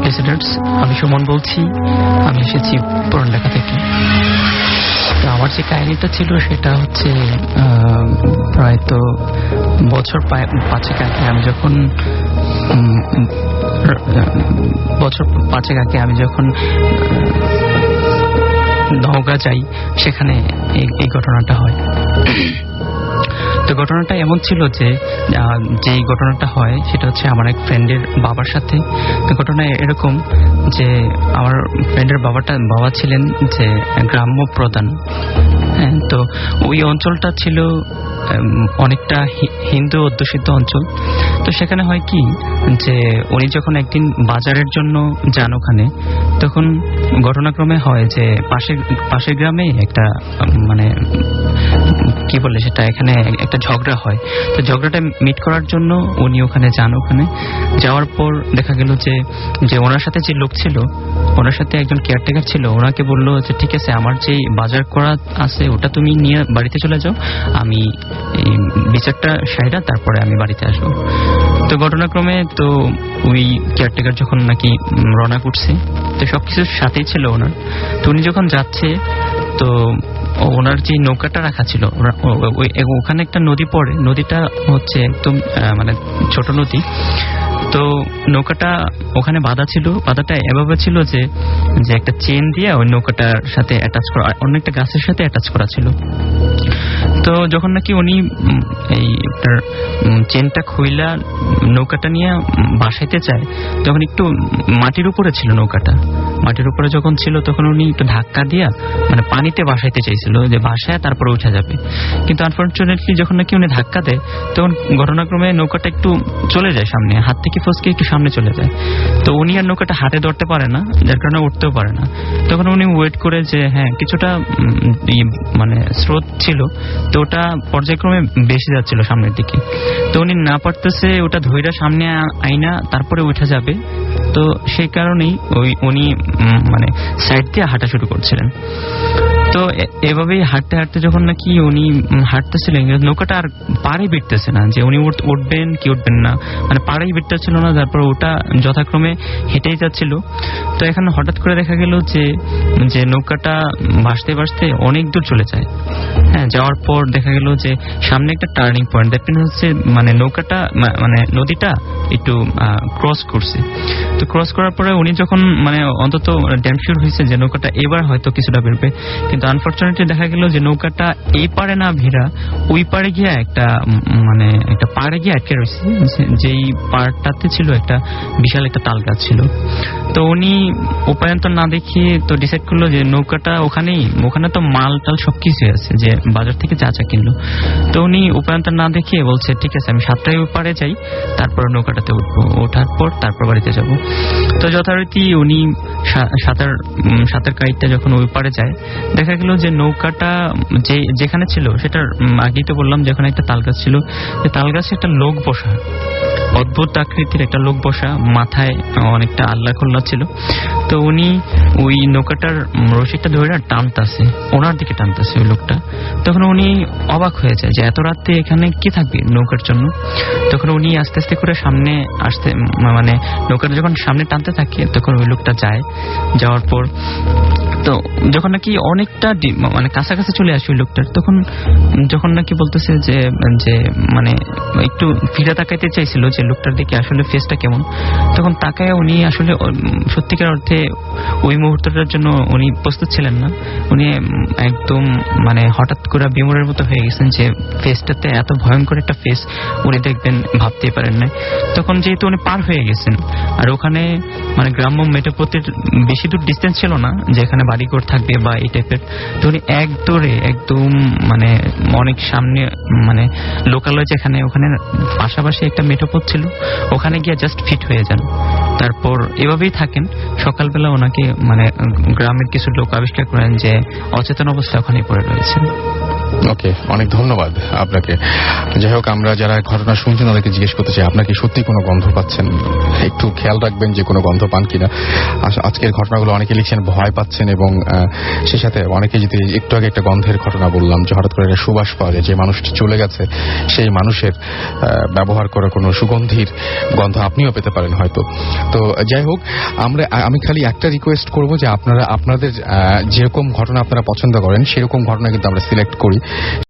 Listeners, আমি সুমন বলছি। আমি এসেছি পুরান ঢাকা থেকে। তো আমার যে কাহিনীটা ছিল সেটা হচ্ছে প্রায় তো বছর 5 আগে আমি যখন নওগাঁ যাই, সেখানে এই ঘটনাটা হয়। তো ঘটনাটা এমন ছিল যে যেই ঘটনাটা হয় সেটা হচ্ছে আমার এক ফ্রেন্ডের বাবার সাথে। তো ঘটনা এরকম যে আমার ফ্রেন্ডের বাবা ছিলেন যে গ্রাম্য প্রধান। হ্যাঁ, তো ওই অঞ্চলটা ছিল অনেকটা হিন্দু অধ্যুষিত অঞ্চল। তো সেখানে হয় কি যে উনি যখন একদিন বাজারের জন্য যান ওখানে, তখন ঘটনাক্রমে হয় যে পাশের গ্রামে একটা মানে কি বলে সেটা, এখানে একটা ঝগড়া হয়। তো ঝগড়াটা মিট করার জন্য উনি ওখানে যান। ওখানে যাওয়ার পর দেখা গেল যে ওনার সাথে যে লোক ছিল, ওনার সাথে একজন কেয়ারটেকার ছিল, ওনাকে বললো যে ঠিক আছে, আমার যে বাজার করা আছে ওটা তুমি নিয়ে বাড়িতে চলে যাও, আমি এই বিচারটা সাইডা তারপরে আমি বাড়িতে আসবো। তো ঘটনাক্রমে তো ওই কেয়ারটেকার যখন নাকি রওনা করছে, তো সবকিছু সাথেই ছিল ওনার। তো উনি যখন যাচ্ছে, তো ওনার যে নৌকাটা রাখা ছিল ওখানে একটা নদী পড়ে, নদীটা হচ্ছে একদম মানে ছোট নদী। তো নৌকাটা ওখানে বাঁধা ছিল, বাঁধাটা এভাবে ছিল যে একটা চেন দিয়ে ওই নৌকাটার সাথে অ্যাটাচ করা, অন্য একটা গাছের সাথে অ্যাটাচ করা ছিল। তো যখন নাকি উনি এই চেনটা খুইলা নৌকাটা নিয়ে বাসাইতে চায়, তখন একটু মাটির উপরে ছিল নৌকাটা। মাটির উপরে যখন ছিল তখন উনি একটু ধাক্কা দিয়া মানে পানিতে বাসাইতে চাইছিল, যে বাসায় তারপরে উঠে যাবে। কিন্তু আনফর্চুনেটলি যখন নাকি উনি ধাক্কা দেয়, তখন ঘটনাক্রমে নৌকাটা একটু চলে যায় সামনে, হাত থেকে ফসকে একটু সামনে চলে যায়। তো উনি আর নৌকাটা হাতে ধরতে পারে না, যার কারণে উঠতেও পারে না। তখন উনি ওয়েট করে যে হ্যাঁ কিছুটা মানে স্রোত ছিল, তো ওটা পর্যায়ক্রমে বেশি যাচ্ছিল সামনের দিকে। তো উনি না পারতেছে ওটা ধইরা সামনে আইনা তারপরে উঠে যাবে। তো সেই কারণেই উনি মানে সাইড দিয়ে হাঁটা শুরু করছিলেন। তো এভাবেই হাঁটতে হাঁটতে যখন নাকি উনি হাঁটতেছিলেন, নৌকাটা আর পাড়ে বিটতেছে না, যে উনি উঠবেন কি উঠবেন না, মানে পাড়েই বিটতেছিল না। তারপর ওটা যথাক্রমে হেঁটেই যাচ্ছিল। তো এখন হঠাৎ করে দেখা গেল যে নৌকাটা ভাসতে ভাসতে অনেক দূর চলে যায়। হ্যাঁ, যাওয়ার পর দেখা গেল যে সামনে একটা টার্নিং পয়েন্ট, দ্যাট মিনস হচ্ছে মানে নৌকাটা মানে নদীটা একটু ক্রস করছে। তো ক্রস করার পরে উনি যখন মানে অন্তত ড্যাম শিওর হয়েছে যে নৌকাটা এবার হয়তো কিছুটা বেরবে, কিন্তু আনফর্চুনেটলি দেখা গেল যে নৌকাটা এই পারে না ভিড়া, ওই পারে গিয়ে একটা মানে একটা পাড়ে গিয়ে আটকে রয়েছে, যেই পাড়টাতে ছিল একটা বিশাল একটা তাল গাছ ছিল। তো উনি উপায়ন্তর না দেখিয়ে তো ডিসাইড করলো যে নৌকাটা ওখানে তো মাল টাল সবকিছু আছে, যে বাজার থেকে চা কিনলো। তো উনি উপায়ন্তর না দেখিয়ে বলছে ঠিক আছে, আমি 7টায় ওই পারে যাই, তারপর নৌকাটাতে উঠবো, ওঠার পর তারপর বাড়িতে যাব। তো যথারীতি উনি সাঁতার কাইটটা যখন ওই পারে যায়, দেখা গেল যে নৌকাটা যেখানে ছিল সেটার আগেই তো বললাম যেখানে একটা তাল গাছ ছিল, যে তাল গাছে একটা লোক বসা, অদ্ভুত আকৃতির একটা লোক বসা, মাথায় অনেকটা আল্লাহ খোল্লা ছিল। তো উনি ওই নৌকাটার রশিদটা ধরে টানতেছে, ওনার দিকে টানতেছে ওই লোকটা। তখন উনি অবাক হয়ে যায় যে এত রাতে এখানে কে থাকবে নৌকার জন্য। তখন উনি আস্তে আস্তে করে সামনে আসতে মানে নৌকাটা যখন সামনে টানতে থাকে, তখন ওই লোকটা যায়। যাওয়ার পর তো যখন নাকি অনেকটা মানে কাছাকাছি চলে আসে ওই লোকটার, তখন যখন নাকি বলতেছে যে মানে একটু ফিরে তাকাইতে চাইছিল যে লোকটার দিকে আসলে ফেসটা কেমন, তখন তাকায় উনি আসলে সত্যিকার অর্থে ওই মুহূর্তটার জন্য উনি প্রস্তুত ছিলেন না। উনি একদম মানে হঠাৎ করে বিমরের মতো হয়ে গেছেন, যে ফেসটাতে এত ভয়ঙ্কর একটা ফেস উনি দেখবেন ভাবতেই পারেন না। তখন যেহেতু উনি পার হয়ে গেছেন, আর ওখানে মানে গ্রাম্য মেট্রোপথের বেশি দূর ডিস্টেন্স ছিল না যেখানে বাড়িঘর থাকবে বা এই টাইপের। তো উনি এক দৌড়ে একদম মানে অনেক সামনে মানে লোকালয় যেখানে, ওখানে পাশাপাশি একটা মেট্রোপথ ছিল, ওখানে গিয়ে জাস্ট ফিট হয়ে যান। তারপর এভাবেই থাকেন। সকালবেলা ওনাকে মানে গ্রামের কিছু লোক আবিষ্কার করেন যে অচেতন অবস্থায় ওখানে পড়ে রয়েছেন। ওকে, অনেক ধন্যবাদ আপনাকে। যাই হোক, আমরা যারা ঘটনা শুনছেন তাদেরকে জিজ্ঞেস করতে চাই, আপনাকে সত্যি কোনো গন্ধ পাচ্ছেন? একটু খেয়াল রাখবেন যে কোনো গন্ধ পান কিনা। আজকের ঘটনাগুলো অনেকে লিখছেন ভয় পাচ্ছেন, এবং সেই সাথে অনেকে যদি একটু আগে একটা গন্ধের ঘটনা বললাম যে হঠাৎ করে একটা সুবাস পাওয়া যায়, যে মানুষটি চলে গেছে সেই মানুষের ব্যবহার করা কোনো সুগন্ধির গন্ধ আপনিও পেতে পারেন হয়তো। তো যাই হোক, আমি খালি একটা রিকোয়েস্ট করব যে আপনারা আপনাদের যেরকম ঘটনা আপনারা পছন্দ করেন সেরকম ঘটনা কিন্তু আমরা সিলেক্ট করি।